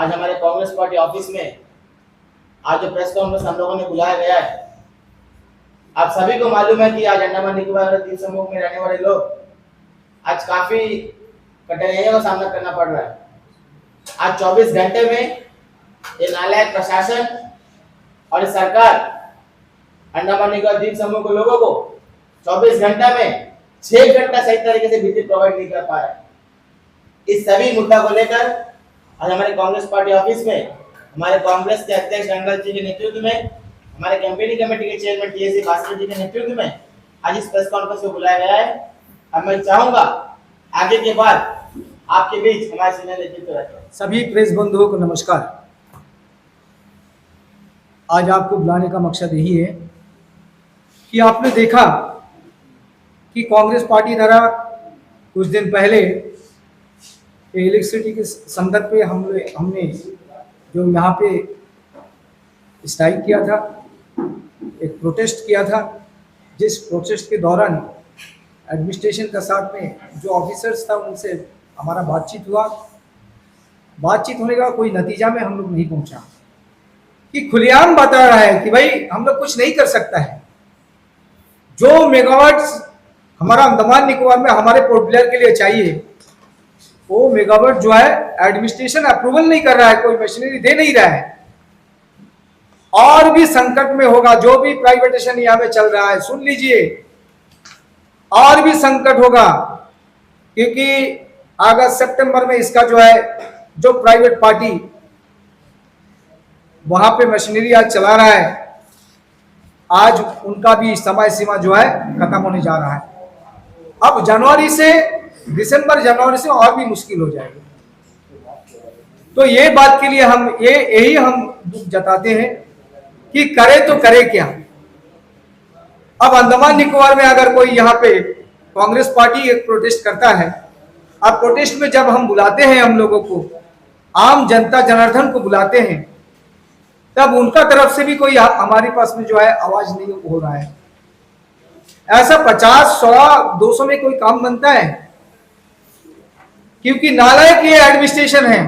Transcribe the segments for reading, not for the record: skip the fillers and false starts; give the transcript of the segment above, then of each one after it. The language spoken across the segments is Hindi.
आज हमारे कांग्रेस पार्टी ऑफिस में आज जो प्रेस कॉन्फ्रेंस हम लोगों ने बुलाया गया है, आप सभी को मालूम है कि आज अंडमान निकोबार द्वीप समूह में रहने वाले लोग आज काफी कठिनाइयों का सामना करना पड़ रहा है। आज 24 घंटे में ये नालायक प्रशासन और सरकार अंडमान निकोबार द्वीप समूह के लोगों को 24 घंटा में 6 घंटा सही तरीके से बिजली प्रोवाइड नहीं कर पा रहा है। इस सभी मुद्दा को लेकर आज हमारे कांग्रेस पार्टी ऑफिस में हमारे कांग्रेस के अध्यक्ष रंगल जी के नेतृत्व में, हमारे कैंपेनिंग कमेटी के चेयरमैन टीएसी भास्कर जी के नेतृत्व में आज इस प्रेस कॉन्फ्रेंस को बुलाया गया है। अब मैं चाहूंगा आगे के बाद आपके बीच हमारे सीनियर नेतृत्व रखें। सभी प्रेस बंधुओं को नमस्कार। आज आपको बुलाने का मकसद यही है कि आपने देखा कि कांग्रेस पार्टी द्वारा कुछ दिन पहले इलेक्ट्रिसिटी के संदर्भ पे हमने जो यहाँ पे स्ट्राइक किया था, एक प्रोटेस्ट किया था, जिस प्रोटेस्ट के दौरान एडमिनिस्ट्रेशन का साथ में जो ऑफिसर्स था उनसे हमारा बातचीत हुआ। बातचीत होने का कोई नतीजा में हम लोग नहीं पहुँचा कि खुलेआम बता रहा है कि भाई हम लोग कुछ नहीं कर सकता है। जो मेगावाट्स हमारा अंडमान निकोबार में हमारे पोर्ट ब्लेयर के लिए चाहिए वो मेगावाट जो है एडमिनिस्ट्रेशन अप्रूवल नहीं कर रहा है, कोई मशीनरी दे नहीं रहा है। और भी संकट में होगा, जो भी प्राइवेटेशन यहाँ में चल रहा है, सुन लीजिए, और भी संकट होगा, क्योंकि अगस्त सितंबर में इसका जो है जो प्राइवेट पार्टी वहां पे मशीनरी आज चला रहा है, आज उनका भी समय सीमा जो है खत्म होने जा रहा है। अब दिसंबर जनवरी से और भी मुश्किल हो जाएगी। तो ये बात के लिए हम यही दुख जताते हैं कि करे तो करे क्या। अब अंडमान निकोबार में अगर कोई यहाँ पे कांग्रेस पार्टी एक प्रोटेस्ट करता है, अब प्रोटेस्ट में जब हम बुलाते हैं, हम लोगों को, आम जनता जनार्दन को बुलाते हैं, तब उनका तरफ से भी कोई हमारे पास में जो है आवाज नहीं हो रहा है। ऐसा 50, 100, 200 में कोई काम बनता है? क्योंकि नालायक ये एडमिनिस्ट्रेशन है।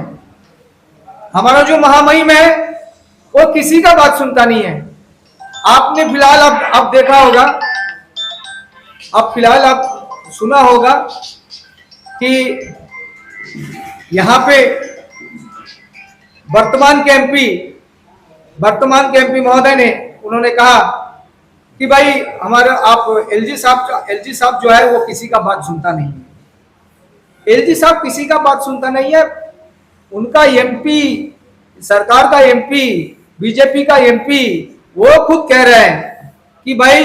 हमारा जो महामहिम है वो किसी का बात सुनता नहीं है। आपने फिलहाल अब देखा होगा, फिलहाल आप सुना होगा कि यहाँ पे वर्तमान के एमपी महोदय ने उन्होंने कहा कि भाई हमारा आप एलजी साहब जो है वो किसी का बात सुनता नहीं है। एलजी साहब किसी का बात सुनता नहीं है। उनका एमपी, सरकार का एमपी, बीजेपी का एमपी, वो खुद कह रहे हैं कि भाई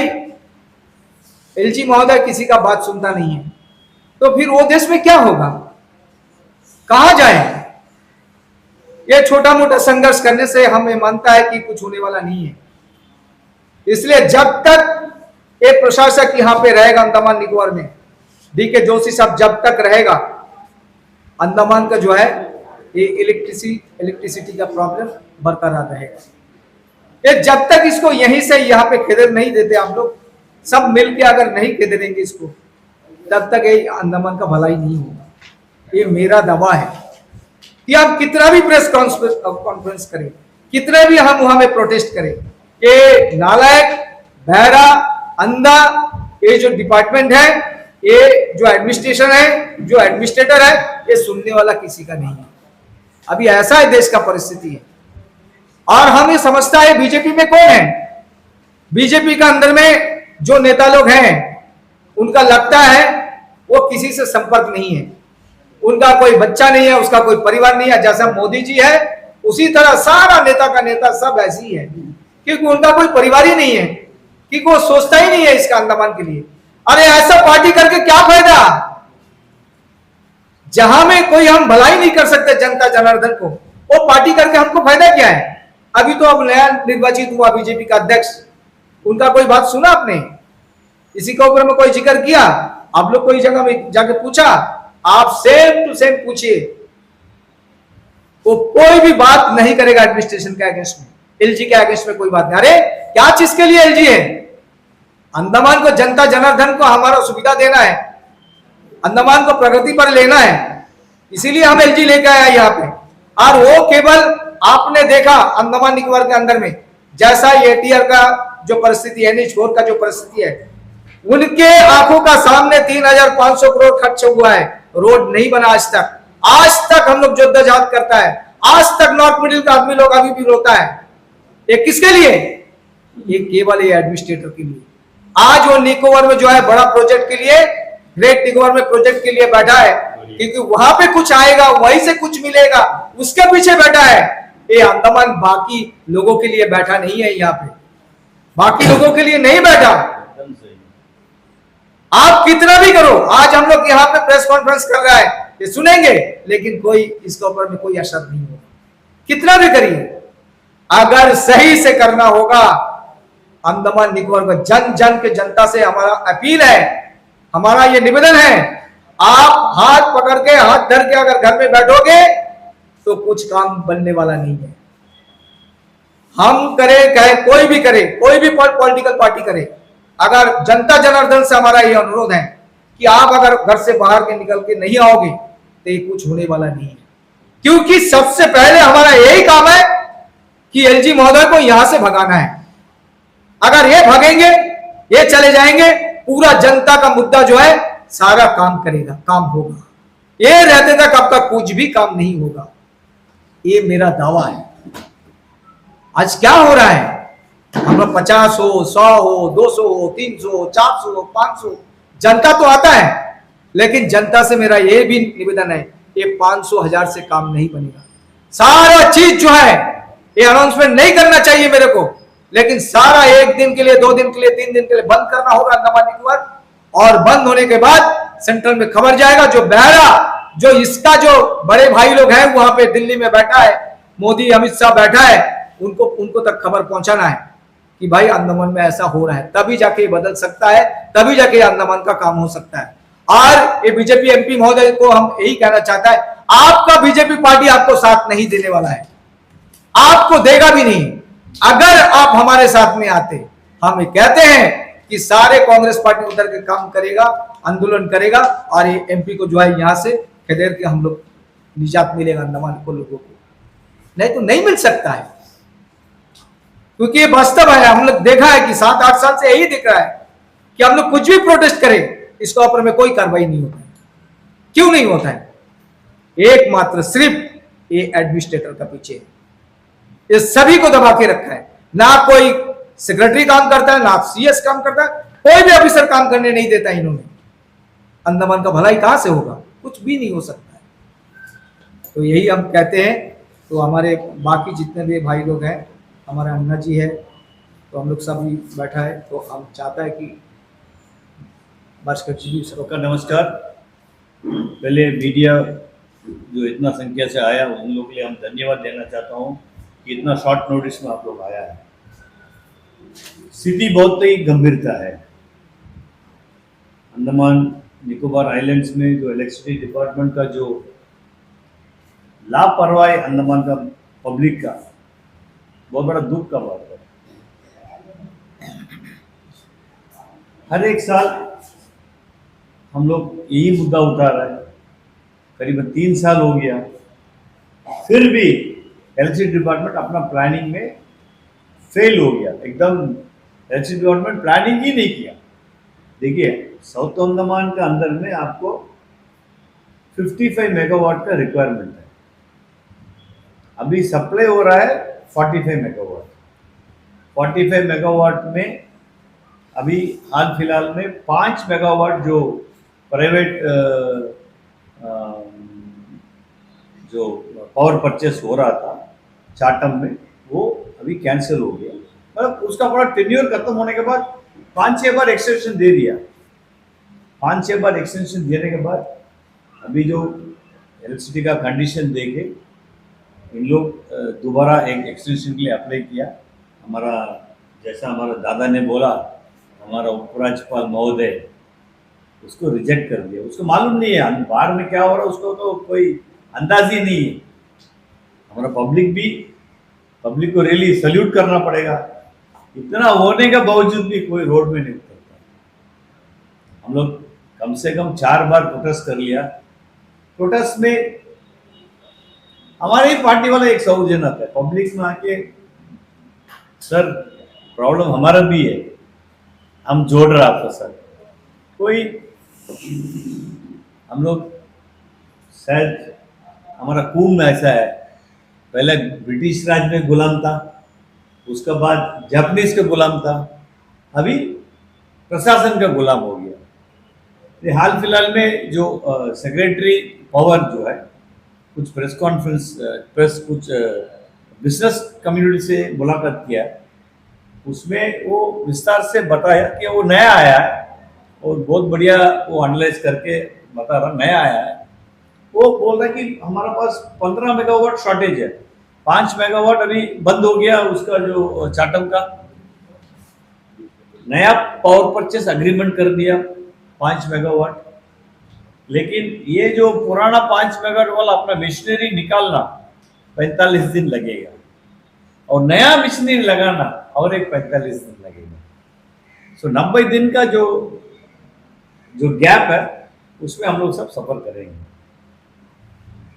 एलजी महोदय किसी का बात सुनता नहीं है। तो फिर वो देश में क्या होगा, कहां जाए? ये छोटा मोटा संघर्ष करने से हमें मानता है कि कुछ होने वाला नहीं है। इसलिए जब तक ये प्रशासक यहाँ पे रहेगा अंडमान निकोबार में, डीके जोशी साहब जब तक रहेगा, अंडमान का जो है ये इलेक्ट्रिसिटी का प्रॉब्लम बरकरार रहेगा। ये जब तक इसको यहीं से यहाँ पे खेदर नहीं देते, आप लोग सब मिलके अगर नहीं खेदेंगे इसको, तब तक ये अंडमान का भलाई नहीं होगा। ये मेरा दावा है कि हम कितना भी प्रेस कॉन्फ्रेंस करें, कितने भी हम वहां में प्रोटेस्ट करें, ये नालायक, बहरा, अंधा ये जो डिपार्टमेंट है, ये जो एडमिनिस्ट्रेशन है, जो एडमिनिस्ट्रेटर है, ये सुनने वाला किसी का नहीं है। अभी ऐसा है देश का परिस्थिति है। और हम ये समझता है बीजेपी में कौन है, बीजेपी का अंदर में जो नेता लोग हैं उनका लगता है वो किसी से संपर्क नहीं है, उनका कोई बच्चा नहीं है, उसका कोई परिवार नहीं है। जैसा मोदी जी है उसी तरह सारा नेता का नेता सब ऐसी ही है, क्योंकि उनका कोई परिवार ही नहीं है, क्योंकि वो सोचता ही नहीं है इसका अंडमान के लिए। अरे ऐसा पार्टी करके क्या फायदा, जहां में कोई हम भलाई नहीं कर सकते जनता जनार्दन को, वो पार्टी करके हमको फायदा क्या है? अभी तो अब नया निर्वाचित हुआ बीजेपी का अध्यक्ष, उनका कोई बात सुना आपने? इसी के ऊपर में कोई जिक्र किया? आप लोग कोई जगह में जाके पूछा? आप सेम टू सेम पूछिए, वो कोई भी बात नहीं करेगा एडमिनिस्ट्रेशन के अगेंस्ट में, एलजी के अगेंस्ट में कोई बात नहीं। अरे क्या चीज के लिए एलजी है? अंडमान को, जनता जनार्दन को हमारा सुविधा देना है, अंडमान को प्रगति पर लेना है, इसीलिए हम एलजी लेकर आए यहाँ पे। और वो केवल आपने देखा अंडमान निकोबार के अंदर में जैसा एटीआर का जो परिस्थिति है, NH4 का जो परिस्थिति है, उनके आंखों का सामने 3,500 करोड़ खर्च हुआ है, रोड नहीं बना आज तक हम लोग जद्दोजहद करता है, आज तक नॉर्थ मिडिल का आदमी लोग अभी भी रोता है। ये किसके लिए? ये केवल ये एडमिनिस्ट्रेटर के लिए। आज वो निकोबार में जो है बड़ा प्रोजेक्ट के लिए, ग्रेट निकोबार में प्रोजेक्ट के लिए बैठा है, क्योंकि वहां पे कुछ आएगा, वहीं से कुछ मिलेगा, उसके पीछे बैठा है। ये अंडमान बाकी लोगों के लिए बैठा नहीं है, यहाँ पे बाकी लोगों के लिए नहीं बैठा। आप कितना भी करो, आज हम लोग यहाँ पे प्रेस कॉन्फ्रेंस कर रहा है, ये सुनेंगे, लेकिन कोई इसके ऊपर में कोई असर नहीं होगा। कितना भी करिए, अगर सही से करना होगा, अंडमान निकोबार में जन जन के जनता से हमारा अपील है, हमारा ये निवेदन है, आप हाथ पकड़ के हाथ धर के अगर घर में बैठोगे तो कुछ काम बनने वाला नहीं है। हम करे कहे कोई भी करे, कोई भी पॉलिटिकल पार्टी करे, अगर जनता जनार्दन से हमारा ये अनुरोध है कि आप अगर घर से बाहर के निकल के नहीं आओगे तो ये कुछ होने वाला नहीं है। क्योंकि सबसे पहले हमारा यही काम है कि एलजी महोदय को यहां से भगाना है। अगर ये भागेंगे, ये चले जाएंगे, पूरा जनता का मुद्दा जो है सारा काम करेगा, काम होगा। ये रहते तक आपका कुछ भी काम नहीं होगा, ये मेरा दावा है। आज क्या हो रहा है, हम लोग 50 हो, 100 हो, 200 हो, 300 हो, 400 हो, 500, जनता तो आता है, लेकिन जनता से मेरा ये भी निवेदन है, ये 500 1000 से काम नहीं बनेगा। सारा चीज जो है ये अनाउंसमेंट नहीं करना चाहिए मेरे को, लेकिन सारा 1 दिन के लिए, 2 दिन के लिए, 3 दिन के लिए बंद करना होगा अंडमान निकोबार। और बंद होने के बाद सेंट्रल में खबर जाएगा, जो बहरा, जो इसका जो बड़े भाई लोग हैं वहां पे दिल्ली में बैठा है, मोदी अमित शाह बैठा है, उनको तक खबर पहुंचाना है कि भाई अंडमान में ऐसा हो रहा है, तभी जाके बदल सकता है, तभी जाके अंडमान का काम हो सकता है। और ये बीजेपी एमपी महोदय को हम यही कहना चाहता है, आपका बीजेपी पार्टी आपको साथ नहीं देने वाला है, आपको देगा भी नहीं। अगर आप हमारे साथ में आते, हम कहते हैं कि सारे कांग्रेस पार्टी उतर के काम करेगा, आंदोलन करेगा, और ये एमपी को जो है यहां से खदेड़ के हम लोग निजात मिलेगा अंडमान को लोगों को, नहीं तो नहीं मिल सकता है। क्योंकि ये वास्तव है, हम लोग देखा है कि 7-8 साल से यही दिख रहा है कि हम लोग कुछ भी प्रोटेस्ट करें, इसके ऊपर में कोई कार्रवाई नहीं होता है। क्यों नहीं होता है? एकमात्र सिर्फ ये एडमिनिस्ट्रेटर का पीछे है, ये सभी को दबा के रखा है। ना कोई सेक्रेटरी काम करता है, ना CS काम करता है, कोई भी ऑफिसर काम करने नहीं देता है इन्होंने। अंडमान का भलाई कहां से होगा? कुछ भी नहीं हो सकता है। तो यही हम कहते हैं। तो हमारे बाकी जितने भी भाई लोग हैं, हमारे अन्ना जी है, तो हम लोग सब बैठा है, तो हम चाहता है कि सबका नमस्कार। पहले मीडिया जो इतना संख्या से आया उन लोगों के लिए हम धन्यवाद देना चाहता हूँ कि इतना शॉर्ट नोटिस में आप लोग आया है। स्थिति बहुत ही गंभीरता है। अंडमान निकोबार आइलैंड्स में जो इलेक्ट्रिसिटी डिपार्टमेंट का जो लापरवाही अंडमान का पब्लिक का बहुत बड़ा दुख का बात है। हर एक साल हम लोग यही मुद्दा उठा रहे हैं, करीबन 3 साल हो गया, फिर भी इलेक्ट्रिसिटी डिपार्टमेंट अपना प्लानिंग में फेल हो गया। एकदम इलेक्ट्रिसिटी डिपार्टमेंट प्लानिंग ही नहीं किया। देखिए, साउथ अंडमान के अंदर में आपको 55 मेगावाट का रिक्वायरमेंट है, अभी सप्लाई हो रहा है 45 मेगावाट। 45 मेगावाट में अभी हाल फिलहाल में 5 मेगावाट जो प्राइवेट जो पावर परचेस हो रहा था चार्टम में, वो अभी कैंसिल हो गया। मतलब उसका पूरा टेन्योर खत्म होने के बाद 5-6 बार एक्सटेंशन दे दिया। 5-6 बार एक्सटेंशन देने के बाद अभी जो इलेक्ट्रिसिटी का कंडीशन देखे इन लोग दोबारा एक एक्सटेंशन के लिए अप्लाई किया। हमारा जैसा हमारा दादा ने बोला, हमारा उपराज्यपाल महोदय उसको रिजेक्ट कर दिया। उसको मालूम नहीं है बाहर में क्या हो रहा है, उसको तो कोई अंदाज ही नहीं है। हमारा पब्लिक को रियली सल्यूट करना पड़ेगा। इतना होने के बावजूद भी कोई रोड में नहीं उतरता। हम लोग कम से कम 4 बार प्रोटेस्ट कर लिया। प्रोटेस्ट में हमारे ही पार्टी वाला एक सौजन आता है पब्लिक में आके, सर प्रॉब्लम हमारा भी है, हम जोड़ रहे आपका सर। कोई हम लोग शायद हमारा कुंभ ऐसा है, पहले ब्रिटिश राज में गुलाम था, उसके बाद जापानीज का गुलाम था, अभी प्रशासन का गुलाम हो गया। ये हाल फिलहाल में जो सेक्रेटरी पावर जो है, कुछ प्रेस कॉन्फ्रेंस कुछ बिजनेस कम्युनिटी से मुलाकात किया, उसमें वो विस्तार से बताया कि वो नया आया है और बहुत बढ़िया वो एनालाइज करके बता रहा नया आया है। वो बोल रहा है कि हमारा पास 15 मेगावाट शॉर्टेज है, 5 मेगावाट अभी बंद हो गया उसका जो चाटम का, नया पावर परचेस अग्रीमेंट कर दिया 5 मेगावाट, लेकिन ये जो पुराना 5 मेगावाट वाला अपना मशीनरी निकालना 45 दिन लगेगा और नया मशीनरी लगाना और एक 45 दिन लगेगा। सो 90 दिन का जो गैप है उसमें हम लोग सब सफर करेंगे।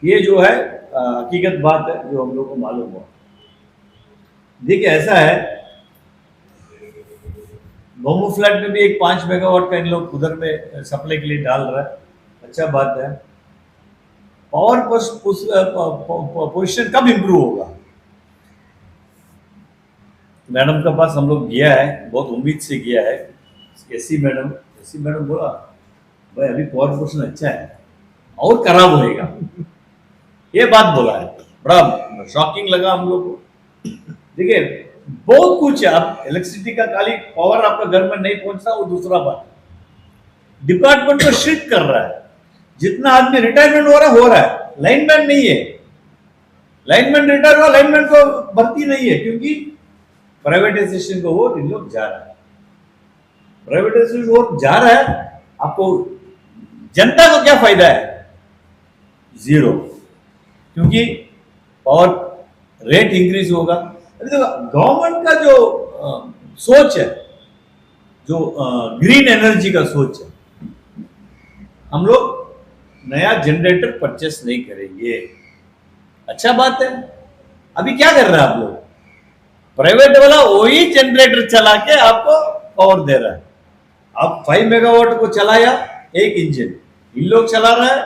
ये जो है हकीकत बात है जो हम लोग को मालूम हुआ। देखिए ऐसा है, बम्बू फ्लैट में भी एक 5 मेगावाट का इन लोग उधर में सप्लाई के लिए डाल रहा है, अच्छा बात है। पावर पोजीशन कब इम्प्रूव होगा? मैडम के पास हम लोग गया है, बहुत उम्मीद से गया है। एसी मैडम बोला भाई अभी पावर पोजीशन अच्छा है और खराब होएगा, ये बात बोला है। बड़ा शॉकिंग लगा हम लोग को। देखिए बहुत कुछ है, आप इलेक्ट्रिसिटी का खाली पावर आपका घर में नहीं पहुंचता वो दूसरा बात, डिपार्टमेंट को शिफ्ट कर रहा है, जितना आदमी रिटायरमेंट हो रहा है, लाइनमैन नहीं है, लाइनमैन रिटायर हुआ, लाइनमैन को भर्ती नहीं है, क्योंकि प्राइवेटाइजेशन को वोट इन लोग जा रहा है, प्राइवेटाइजेशन वोट जा रहा है। आपको जनता को क्या फायदा है? जीरो, क्योंकि पावर रेट इंक्रीज होगा। गवर्नमेंट का जो सोच है, जो ग्रीन एनर्जी का सोच है, हम लोग नया जनरेटर परचेस नहीं करेंगे, अच्छा बात है। अभी क्या कर रहे हैं आप लोग? प्राइवेट वाला वही जनरेटर चला के आपको पावर दे रहा है। आप 5 मेगावाट को चलाया एक इंजन, इन लोग चला रहा है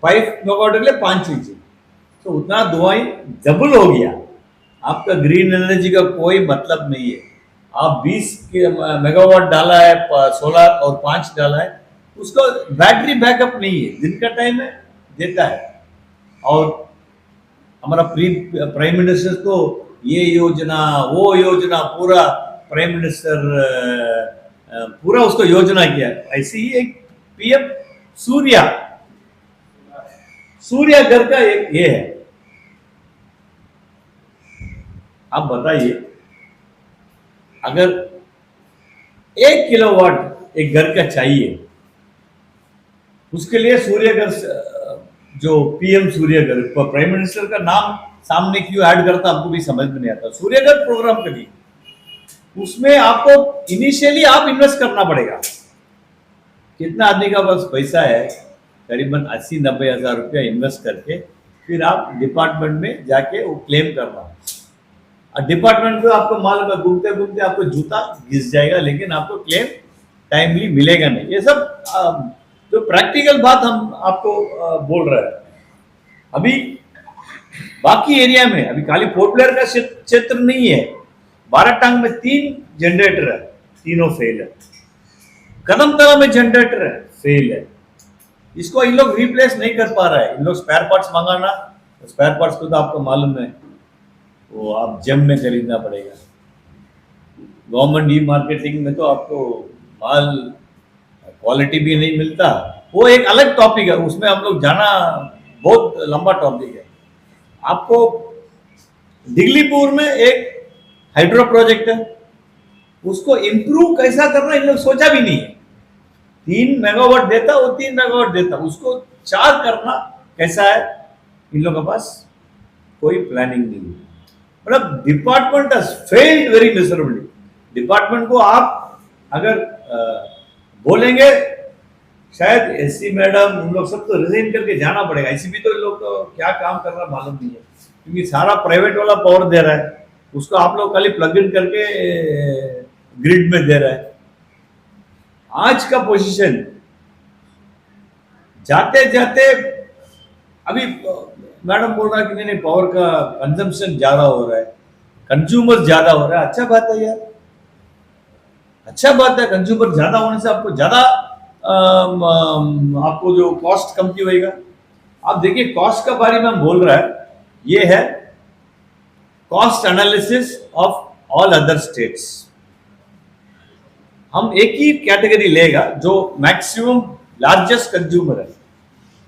5 मेगावाट के लिए 5 इंजन, तो उतना दुआई डबल हो गया। आपका ग्रीन एनर्जी का कोई मतलब नहीं है। आप 20 मेगावाट डाला है, 16 और 5 डाला है, उसका बैटरी बैकअप नहीं है, दिन का टाइम है देता है। और हमारा प्राइम मिनिस्टर तो ये योजना वो योजना पूरा प्राइम मिनिस्टर पूरा उसको योजना किया। ऐसे ही एक पीएम सूर्या घर का एक ये है। आप बताइए, अगर 1 किलोवाट एक घर का चाहिए, उसके लिए सूर्यघर जो पीएम सूर्यघर, प्राइम मिनिस्टर का नाम सामने क्यों ऐड करता आपको भी समझ में नहीं आता। सूर्यघर प्रोग्राम करिए, उसमें आपको इनिशियली आप इन्वेस्ट करना पड़ेगा। कितना आदमी का पास पैसा है? करीबन 80-90 हज़ार रुपया इन्वेस्ट करके फिर आप डिपार्टमेंट में जाके वो क्लेम करना। और डिपार्टमेंट को आपको मालूम है, घूमते घूमते आपको जूता घिस जाएगा, लेकिन आपको क्लेम टाइमली मिलेगा नहीं। ये सब जो प्रैक्टिकल बात हम आपको बोल रहे हैं। अभी बाकी एरिया में अभी खाली पोर्ट ब्लेयर का क्षेत्र नहीं है, बाराटांग में 3 जनरेटर है, तीनों फेल है। कदमतला में जनरेटर है, फेल है। इसको इन लोग रिप्लेस नहीं कर पा रहा है। इन लोग स्पेयर पार्ट्स मंगाना, स्पेयर पार्ट्स को तो आपको मालूम है वो आप जेम में खरीदना पड़ेगा। गवर्नमेंट ई मार्केटिंग में तो आपको माल क्वालिटी भी नहीं मिलता। वो एक अलग टॉपिक है, उसमें हम लोग जाना बहुत लंबा टॉपिक है। आपको दिगलीपुर में एक हाइड्रो प्रोजेक्ट है, उसको इम्प्रूव कैसा करना इन लोग सोचा भी नहीं है। 3 मेगावाट देता, वो 3 मेगावाट देता, उसको 4 करना कैसा है, इन लोगों के पास कोई प्लानिंग नहीं है। मतलब department has failed very miserably. Department को आप अगर बोलेंगे शायद एससी मैडम उन लोग सब तो रिजाइन करके जाना पड़ेगा। ऐसी भी तो इन लोग को क्या काम कर रहा मालूम नहीं है, क्योंकि सारा प्राइवेट वाला पावर दे रहा है, उसको आप लोग खाली प्लग इन करके ग्रिड में दे रहा है। आज का पोजीशन जाते जाते अभी मैडम बोल रहा है कि नहीं पावर का कंजम्पशन ज्यादा हो रहा है, कंज्यूमर ज्यादा हो रहा है। अच्छा बात है यार, अच्छा बात है। कंज्यूमर ज्यादा होने से आपको ज्यादा आपको जो कॉस्ट कम की होएगा। आप देखिए कॉस्ट का बारे में हम बोल रहा है, ये है cost analysis of all other states. हम एक ही कैटेगरी लेगा जो मैक्सिमम लार्जेस्ट कंज्यूमर है,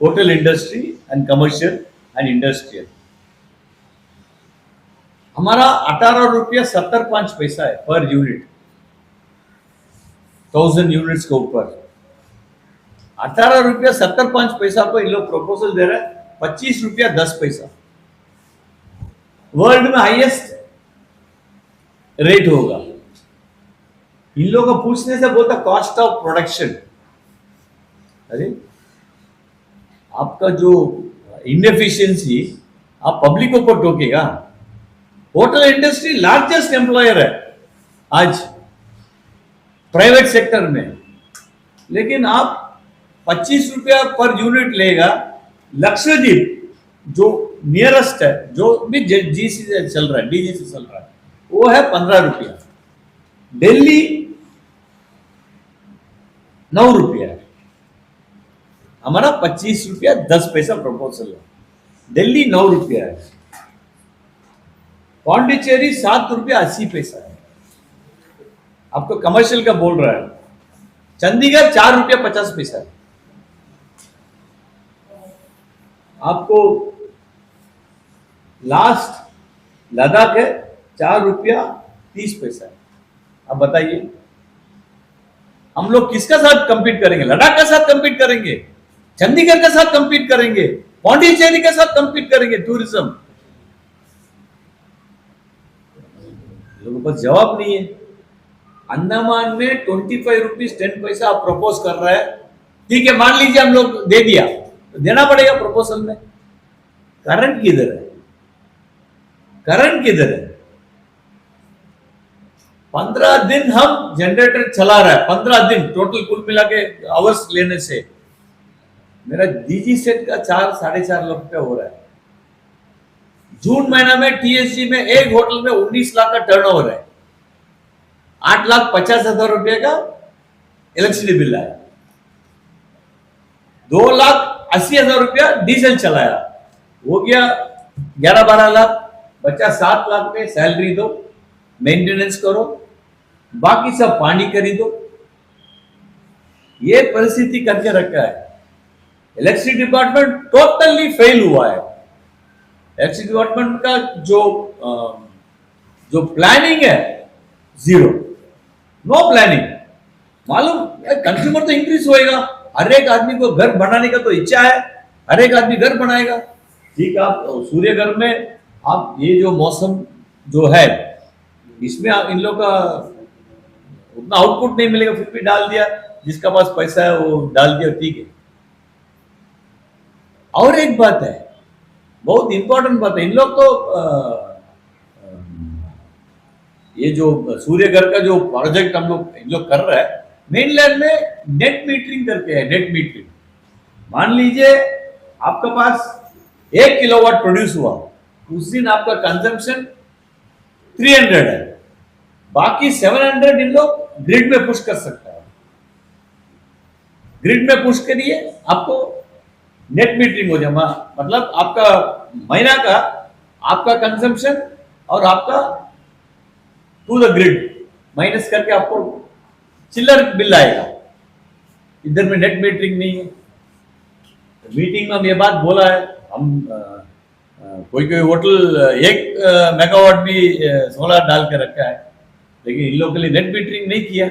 hotel industry and commercial and industrial. हमारा 18 रुपया 75 पैसा है पर यूनिट, 1000 यूनिट्स के ऊपर 18 रुपया 75 पैसा पर इन लोग प्रपोजल दे रहे हैं 25 रुपया 10 पैसा। वर्ल्ड में हाईएस्ट रेट होगा। इन लोगों को पूछने से बोलता कॉस्ट ऑफ प्रोडक्शन। अरे आपका जो इनएफिशिएंसी आप पब्लिक को टोकेगा। होटल इंडस्ट्री लार्जेस्ट एम्प्लॉयर है आज प्राइवेट सेक्टर में, लेकिन आप 25 रुपया पर यूनिट लेगा। लक्षद्वीप जो नियरेस्ट है, जो भी जीसी से चल रहा है, डीजी से चल रहा है, वो है 15 रुपया। दिल्ली 9 रुपया है, हमारा 25 रुपया 10 पैसा प्रपोजल है। दिल्ली 9 रुपया है, पौंडीचेरी 7 रुपया 80 पैसा है। आपको कमर्शियल का बोल रहा है। चंडीगढ़ 4 रुपया 50 पैसा है। आपको लास्ट लद्दाख है 4 रुपया 30 पैसा है। अब बताइए हम लोग किसका साथ कंपीट करेंगे? लद्दाख का साथ कंपीट करेंगे, चंडीगढ़ के साथ कंपीट करेंगे, पौंडीचेरी के साथ कंपीट करेंगे? टूरिज्म लोगों के पास जवाब नहीं है। अंडमान में 25 रुपीज 10 पैसा आप प्रपोज कर रहे हैं, ठीक है मान लीजिए हम लोग दे दिया, तो देना पड़ेगा प्रपोजल में। करंट किधर है? करंट किधर है? 15 दिन हम जनरेटर चला रहा है, 15 दिन टोटल कुल मिला के आवर्स लेने से मेरा डीजी सेट का 4-4.5 लाख रुपया हो रहा है। जून महीना में टीएसजी में एक होटल में 19 लाख का टर्नओवर है, 8,50,000 रुपये का इलेक्ट्रिसिटी बिल आया, 2,80,000 रुपया डीजल चलाया, हो गया 11-12 लाख, बच्चा 7 लाख में सैलरी दो, मेंटेनेंस करो, बाकी सब पानी खरीदो। ये परिस्थिति करके रखा है। इलेक्ट्रिसिटी डिपार्टमेंट टोटली फेल हुआ है। इलेक्ट्रिसिटी डिपार्टमेंट का जो प्लानिंग है जीरो, नो प्लानिंग। मालूम कंज्यूमर तो इंक्रीज होएगा, हर एक आदमी को घर बनाने का तो इच्छा है, हर एक आदमी घर बनाएगा। ठीक है, आप सूर्य घर में आप ये जो मौसम जो है इसमें इन लोग का उतना आउटपुट नहीं मिलेगा, फिर भी डाल दिया, जिसका पास पैसा है वो डाल दिया, ठीक है। और एक बात है, बहुत इंपॉर्टेंट बात है, इन लोग तो ये जो सूर्य घर का जो प्रोजेक्ट हम लोग इन लोग कर रहे हैं, मेनलैंड में नेट मीटरिंग करके है। नेट मीटरिंग, मान लीजिए आपका पास 1 किलोवाट प्रोड्यूस हुआ, उस दिन आपका कंजम्पशन 300 है, बाकी 700 इन लोग ग्रिड में पुश कर सकता है। ग्रिड में पुश करिए, आपको नेट मीटरिंग हो जाए, मतलब आपका महीना का आपका कंजम्पशन और आपका टू द ग्रिड माइनस करके आपको चिल्लर बिल आएगा। इधर में नेट मीटरिंग नहीं है। मीटिंग में हम ये बात बोला है, हम कोई कोई होटल 1 मेगावाट भी सोलर डाल के रखा है, लेकिन इन लोगों के लिए नेट मीटरिंग नहीं किया।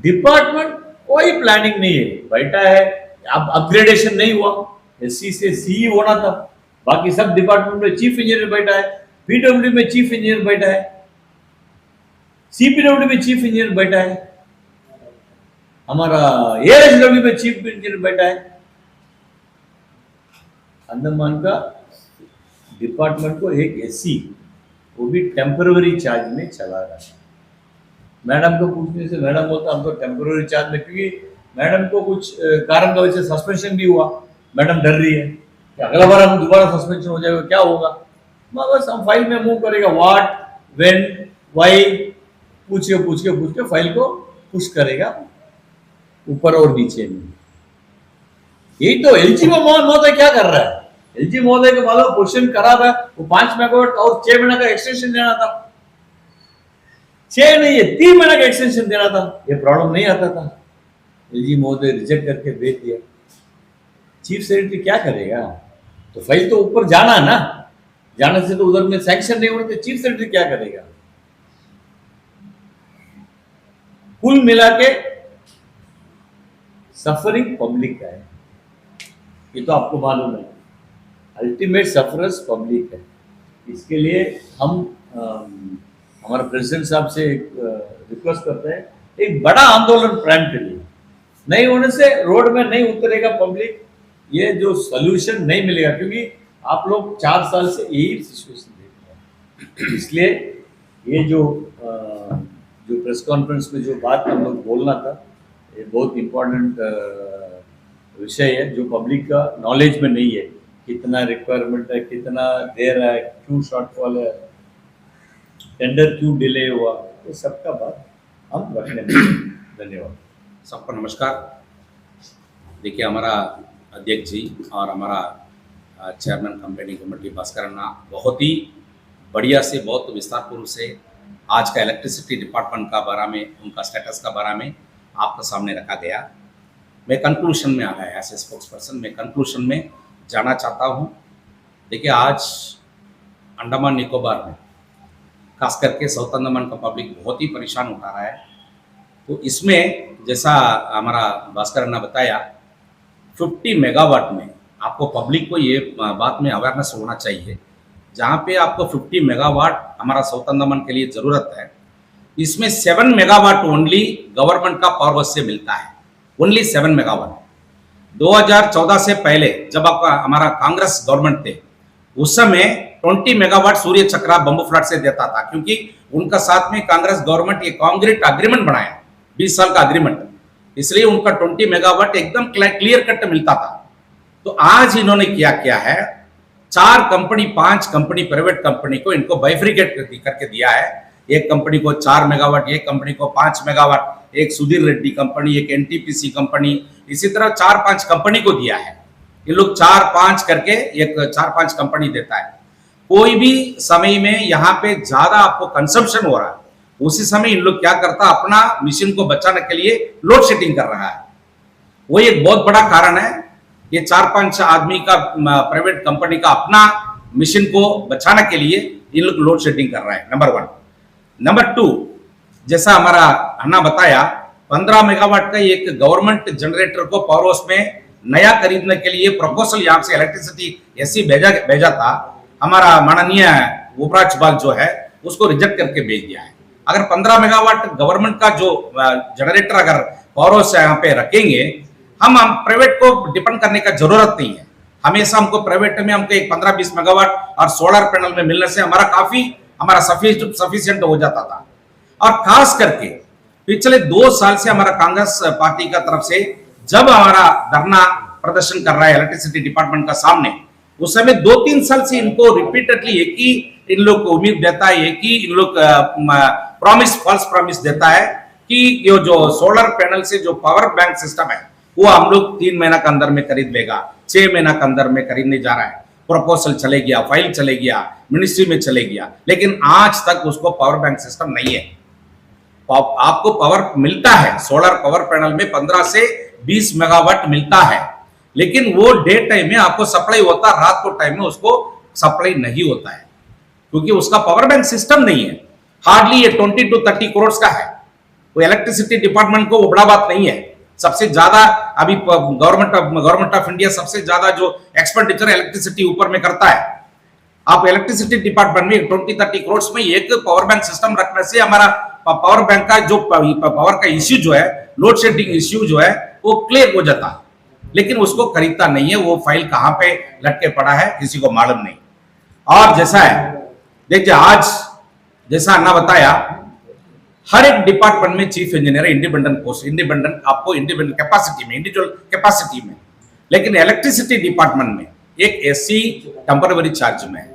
डिपार्टमेंट कोई प्लानिंग नहीं है, बैठा है। अब अपग्रेडेशन नहीं हुआ, एससी से सीई होना था, बाकी सब डिपार्टमेंट में चीफ इंजीनियर बैठा है, पीडब्ल्यू में चीफ इंजीनियर बैठा है, सीपीडब्ल्यू में चीफ इंजीनियर बैठा है। हमारा ASW में चीफ इंजीनियर बैठा है, अंडमान का डिपार्टमेंट को एक SC, वो भी टेम्पररी चार्ज में चला रहा है। मैडम को पूछने से मैडम बोलता हम तो टेम्पररी चार्ज में, क्योंकि मैडम को कुछ कारण की वजह से सस्पेंशन भी हुआ, मैडम डर रही है कि अगला बार हम दोबारा सस्पेंशन हो जाएगा, क्या होगा। बस हम फाइल में मूव करेगा, व्हाट, व्हेन, व्हाई, पूछ के फाइल को पुश करेगा ऊपर और नीचे में। यही तो LG महोदय क्या कर रहा है। LG महोदय के मालूम क्वेश्चन करा था, वो 5 मेगावाट और 6 महीने का एक्सटेंशन देना था, 6 नहीं है 3 महीने का एक्सटेंशन देना था, ये प्रॉब्लम नहीं आता था। LG महोदय रिजेक्ट करके भेज दिया। चीफ सेक्रेटरी क्या करेगा, तो फाइल तो ऊपर जाना है ना, जाने से तो उधर में सैंक्शन नहीं होने, तो चीफ सेक्रेटरी क्या करेगा। कुल मिला के सफरिंग पब्लिक का है, ये तो आपको मालूम है, अल्टीमेट सफरर्स पब्लिक है। इसके लिए हम हमारे प्रेसिडेंट साहब से रिक्वेस्ट करते हैं, एक बड़ा आंदोलन प्राइम के लिए, नहीं होने से रोड में नहीं उतरेगा पब्लिक, ये जो सोल्यूशन नहीं मिलेगा, क्योंकि आप लोग 4 साल से यही सिचुएशन देख रहे हैं। इसलिए ये जो प्रेस कॉन्फ्रेंस में जो बात हम लोग बोलना था, ये बहुत इम्पोर्टेंट विषय है जो पब्लिक का नॉलेज में नहीं है, कितना रिक्वायरमेंट है, कितना देर है, क्यों शॉर्टफॉल है, टेंडर क्यों डिले हुआ, ये सबका बात हम रखने में। धन्यवाद सबको नमस्कार। देखिए, हमारा अध्यक्ष जी और हमारा चेयरमैन कंपेनी कमेटी भास्कर अन्ना बहुत ही बढ़िया से, बहुत विस्तारपूर्व से आज का इलेक्ट्रिसिटी डिपार्टमेंट का बारे में, उनका स्टेटस का बारे में आपके सामने रखा गया। मैं कंक्लूशन में आ गया, एज ए स्पोक्स पर्सन मैं कंक्लूशन में जाना चाहता हूँ। देखिए, आज अंडमान निकोबार में खास करके साउथ अंडमान का पब्लिक बहुत ही परेशान उठा रहा है। तो इसमें जैसा हमारा भास्कर अन्ना बताया, 50 मेगावाट में आपको पब्लिक को ये बात में अवेयरनेस होना चाहिए, जहाँ पे आपको 50 मेगावाट हमारा साउथ अंडमान के लिए ज़रूरत है, इसमें 7 मेगावाट ओनली गवर्नमेंट का पावर हाउस से मिलता है, ओनली 7 मेगावाट। 2014 से पहले जब आपका हमारा कांग्रेस गवर्नमेंट थे, उस समय 20 मेगावाट सूर्य चक्रा बम्बू फ्लैट से देता था, क्योंकि उनका साथ में कांग्रेस गवर्नमेंट ये कांक्रीट अग्रीमेंट बनाया, 20 साल का अग्रीमेंट, इसलिए उनका 20 मेगावाट एकदम क्लियर कट मिलता था। तो आज इन्होंने क्या किया है, 4 कंपनी 5 कंपनी प्राइवेट कंपनी को इनको बाइफ्रिकेट करके दिया है। एक कंपनी को 4 मेगावाट, एक कंपनी को 5 मेगावाट, एक सुधीर रेड्डी कंपनी, एक NTPC कंपनी, इसी तरह 4-5 कंपनी को दिया है। ये लोग 4-5 करके एक 4-5 कंपनी देता है। कोई भी समय में यहाँ पे ज्यादा आपको कंजम्पशन हो रहा है, उसी समय इन लोग क्या करता, अपना मशीन को बचाने के लिए लोड शेडिंग कर रहा है। वो एक बहुत बड़ा कारण है। ये 4-5 आदमी का प्राइवेट कंपनी का अपना मशीन को बचाने के लिए इन लोग लोड शेडिंग कर रहा है, नंबर 1। नंबर 2, जैसा हमारा अन्ना बताया, 15 मेगावाट का एक गवर्नमेंट जनरेटर को पावर हाउस में नया खरीदने के लिए प्रपोजल यहाँ से इलेक्ट्रिसिटी SC भेजा था। हमारा माननीय उपराज्यपाल जो है उसको रिजेक्ट करके भेज दिया है। अगर 15 मेगावाट गवर्नमेंट का जो जनरेटर अगर पावर हाउस यहाँ पे रखेंगे, हम प्राइवेट को डिपेंड करने का जरूरत नहीं है। हमेशा हमको प्राइवेट में हमको एक 15-20 मेगावाट और सोलर पैनल में मिलने से हमारा सफिशिएंट हो जाता था। और खास करके पिछले 2 साल से हमारा कांग्रेस पार्टी का तरफ से जब हमारा धरना प्रदर्शन कर रहा है इलेक्ट्रिसिटी डिपार्टमेंट का सामने, उस समय 2-3 साल से इनको रिपीटेडली एक ही इन लोग को उम्मीद देता है, एक ही इन लोग फॉल्स प्रॉमिस देता है कि ये जो सोलर पैनल से जो पावर बैंक सिस्टम है वो हम लोग 3 महीना के अंदर में खरीद लेगा, 6 महीना के अंदर में खरीदने जा रहा है। प्रपोजल चले गया, फाइल चले गया, मिनिस्ट्री में चले गया, लेकिन आज तक उसको पावर बैंक सिस्टम नहीं है। आपको पावर मिलता है, सोलर पावर पैनल में 15 से 20 मेगावाट मिलता है, लेकिन वो डे टाइम में आपको सप्लाई होता है, रात को टाइम में उसको सप्लाई नहीं होता है, क्योंकि उसका पावर बैंक सिस्टम नहीं है। हार्डली ये 20 to 30 करोड़ का है। वो इलेक्ट्रिसिटी डिपार्टमेंट को वो बड़ा बात नहीं है। सबसे ज्यादा अभी गवर्नमेंट ऑफ इंडिया सबसे ज्यादा जो एक्सपेंडिचर इलेक्ट्रिसिटी ऊपर में करता है। आप इलेक्ट्रिसिटी डिपार्टमेंट में 20-30 करोड़ में एक पावर बैंक सिस्टम रखने से हमारा पावर बैंक का जो पावर का इश्यू जो है, लोड शेडिंग इश्यू जो है वो क्लियर हो जाता है, लेकिन उसको खरीदता नहीं है। वो फाइल कहां पे लटके पड़ा है किसी को मालूम नहीं। और जैसा है, देखिए आज जैसा अन्ना बताया, हर एक डिपार्टमेंट में chief engineer independent post, independent आपको इंडिपेंडेंट कैपेसिटी में, इंडिविजुअल कैपेसिटी में, लेकिन इलेक्ट्रिसिटी डिपार्टमेंट में एक एससी टेम्पररी चार्ज में है।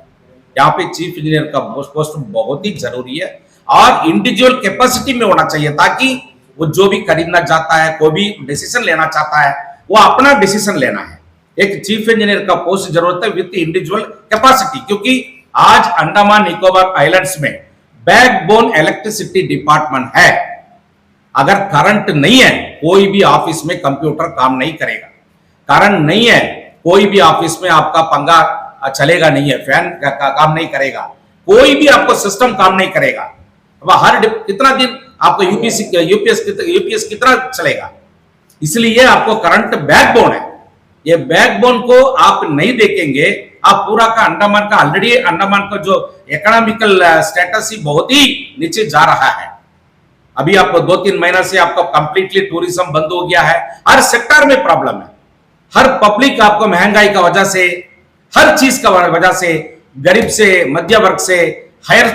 यहाँ पे चीफ इंजीनियर का पोस्ट बहुत ही जरूरी है और इंडिविजुअल कैपेसिटी में होना चाहिए, ताकि वो जो भी खरीदना चाहता है, कोई भी डिसीजन लेना चाहता है, वो अपना डिसीजन लेना है। एक चीफ इंजीनियर का पोस्ट जरूरत है विद इंडिविजुअल कैपेसिटी, क्योंकि आज अंडमान निकोबार आइलैंड्स में बैकबोन इलेक्ट्रिसिटी डिपार्टमेंट है। अगर करंट नहीं है, कोई भी ऑफिस में कंप्यूटर काम नहीं करेगा। करंट नहीं है, कोई भी ऑफिस में आपका पंखा चलेगा नहीं है, फैन काम नहीं करेगा, कोई भी आपको सिस्टम काम नहीं करेगा। अब हर कितना दिन आपको यूपीएस कितना चलेगा? इसलिए आपको करंट बैकबोन है। ये बैकबोन को आप नहीं देखेंगे, आप पूरा का अंडमान का ऑलरेडी अंडमान का जो इकोनॉमिकल स्टेटस ही बहुत ही नीचे जा रहा है। अभी आपको 2-3 महीना से आपका कंप्लीटली टूरिज्म बंद हो गया है। हर सेक्टर में प्रॉब्लम है। हर पब्लिक आपको महंगाई का वजह से, हर चीज का वजह से, गरीब से, मध्य वर्ग से, हायर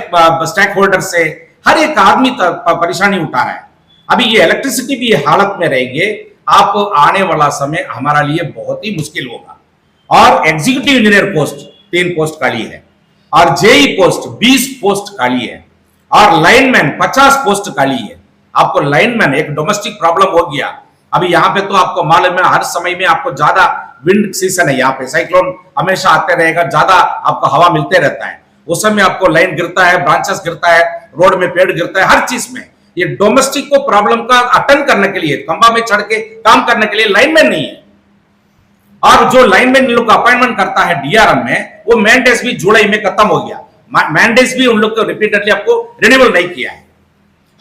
स्टेक होल्डर से, हर एक आदमी परेशानी उठा रहा है। अभी ये इलेक्ट्रिसिटी भी हालत में रहेंगे, आप आने वाला समय हमारा लिए बहुत ही मुश्किल होगा। और एग्जीक्यूटिव इंजीनियर पोस्ट 3 पोस्ट खाली है, और जेई पोस्ट 20 पोस्ट खाली है, और लाइनमैन 50 पोस्ट खाली है। आपको लाइनमैन एक डोमेस्टिक प्रॉब्लम हो गया। अभी यहाँ पे तो आपको मालूम है, हर समय में आपको ज्यादा विंड सीजन है, यहाँ पे साइक्लोन हमेशा आते रहेगा, ज्यादा आपको हवा मिलते रहता है। उस समय आपको लाइन गिरता है, ब्रांचेस गिरता है, रोड में पेड़ गिरता है, हर चीज में। ये डोमेस्टिक को प्रॉब्लम का अटेंड करने के लिए, खंबा में चढ़ के काम करने के लिए लाइनमैन नहीं है। और जो लाइनमैन लोग अपॉइंटमेंट करता है डीआरएम में, वो मैंडेट्स भी जुलाई में खत्म हो गया। मैंडेट्स भी उन लोग को रिपीटेडली आपको रिन्यूअल नहीं किया है।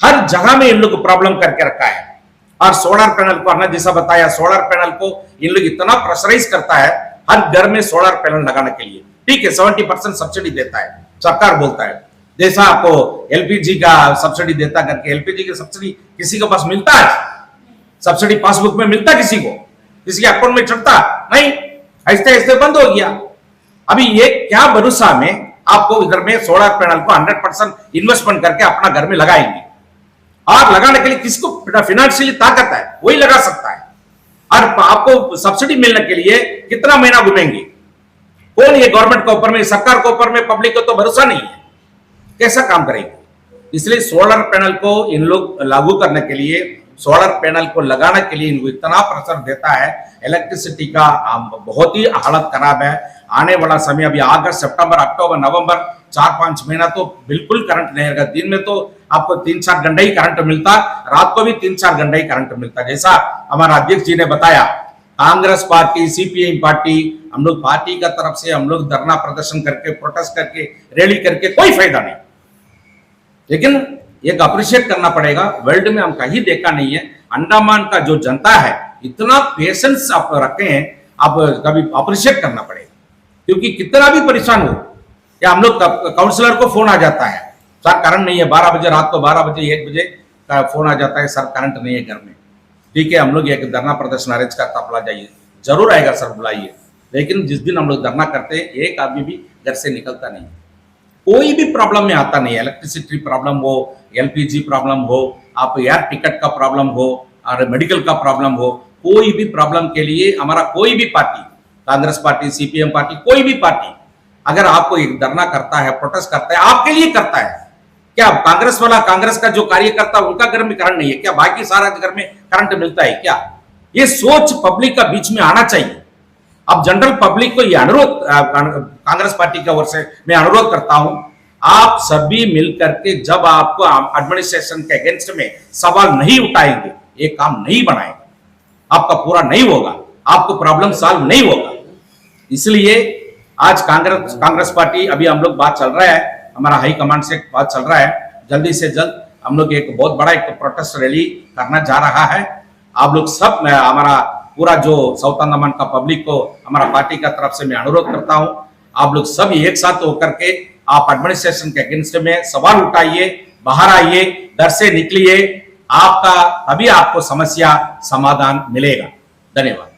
हर जगह में इन लोग को प्रॉब्लम करके रखा है। और सोलर पैनल को हमने जैसा बताया, सोलर पैनल को इन लोग इतना प्रेशराइज करता है हर घर में सोलर पैनल लगाने के लिए। ठीक है, 70% सब्सिडी देता है, सरकार बोलता है, जैसा आपको एलपीजी का सब्सिडी देता करके। एलपीजी की सब्सिडी किसी के पास मिलता है? सब्सिडी पासबुक में मिलता किसी को? किसी के अकाउंट में चढ़ता नहीं, ऐसे ऐसे बंद हो गया। अभी ये क्या भरोसा में आपको इधर में सोलर पैनल को 100% इन्वेस्टमेंट करके अपना घर में लगाएंगे? और लगाने के लिए किसको फाइनेंशियली ताकत है, वही लगा सकता है। और आपको सब्सिडी मिलने के लिए कितना महीना घूमेंगे? कौन ये गवर्नमेंट के ऊपर में, सरकार के ऊपर में, पब्लिक को तो भरोसा नहीं है, कैसा काम करेंगे? इसलिए सोलर पैनल को इन लोग लागू करने के लिए, सोलर पैनल को लगाने के लिए इनको इतना प्रेशर देता है। इलेक्ट्रिसिटी का बहुत ही हालत खराब है। आने वाला समय अभी अगस्त, सितंबर, अक्टूबर, नवंबर 4-5 महीना तो बिल्कुल करंट नहीं रहेगा। दिन में तो आपको 3-4 घंटे ही करंट मिलता, रात को भी 3-4 घंटे ही करंट मिलता। जैसा हमारा अध्यक्ष जी ने बताया, कांग्रेस पार्टी, सीपीआई पार्टी, हम लोग पार्टी का तरफ से हम लोग धरना प्रदर्शन करके, प्रोटेस्ट करके, रैली करके कोई फायदा नहीं। लेकिन एक अप्रिशिएट करना पड़ेगा, वर्ल्ड में हम कहीं देखा नहीं है, अंडमान का जो जनता है इतना पेशेंस आप रखे हैं, आप कभी अप्रिशिएट करना पड़ेगा। क्योंकि कितना भी परेशान हो, या हम लोग काउंसलर को फोन आ जाता है, सर करंट नहीं है, 12 बजे रात को, 12 बजे 1 बजे का फोन आ जाता है, सर करंट नहीं है घर में। ठीक है, हम लोग एक धरना प्रदर्शन अरेंज करता, बुला जाइए, जरूर आएगा सर, बुलाइए। लेकिन जिस दिन हम लोग धरना करते हैं, एक आदमी भी घर से निकलता नहीं, कोई भी प्रॉब्लम में आता नहीं है। इलेक्ट्रिसिटी प्रॉब्लम हो, एलपीजी प्रॉब्लम हो, आप एयर टिकट का प्रॉब्लम हो, और मेडिकल का प्रॉब्लम हो, कोई भी प्रॉब्लम के लिए हमारा कोई भी party, Congress party, CPM party, कोई भी पार्टी अगर आपको एक धरना करता है, प्रोटेस्ट करता है, आपके लिए करता है। क्या कांग्रेस वाला, कांग्रेस का जो कार्यकर्ता, उनका घर में करंट नहीं है क्या? बाकी सारा घर में करंट मिलता है क्या? ये सोच पब्लिक का बीच में आना चाहिए। अब जनरल पब्लिक को ये अनुरोध, कांग्रेस पार्टी की ओर से मैं अनुरोध करता हूं, आप सभी मिलकर के जब आपको एडमिनिस्ट्रेशन के अगेंस्ट में सवाल नहीं उठाएंगे, ये काम नहीं बनाएंगे, आपका पूरा नहीं होगा, आपको प्रॉब्लम सॉल्व नहीं होगा। इसलिए आज कांग्रेस पार्टी, अभी हम लोग बात चल रहा है, हमारा हाई कमांड से बात चल रहा है, जल्दी से जल्द हम लोग एक बहुत बड़ा एक प्रोटेस्ट रैली करना जा रहा है। आप लोग सब, हमारा पूरा जो साउथ अंडमान का पब्लिक को हमारा पार्टी का तरफ से मैं अनुरोध करता हूं, आप लोग सब एक साथ होकर के आप एडमिनिस्ट्रेशन के अगेंस्ट में सवाल उठाइए, बाहर आइए, डर से निकलिए, आपका तभी आपको समस्या समाधान मिलेगा। धन्यवाद।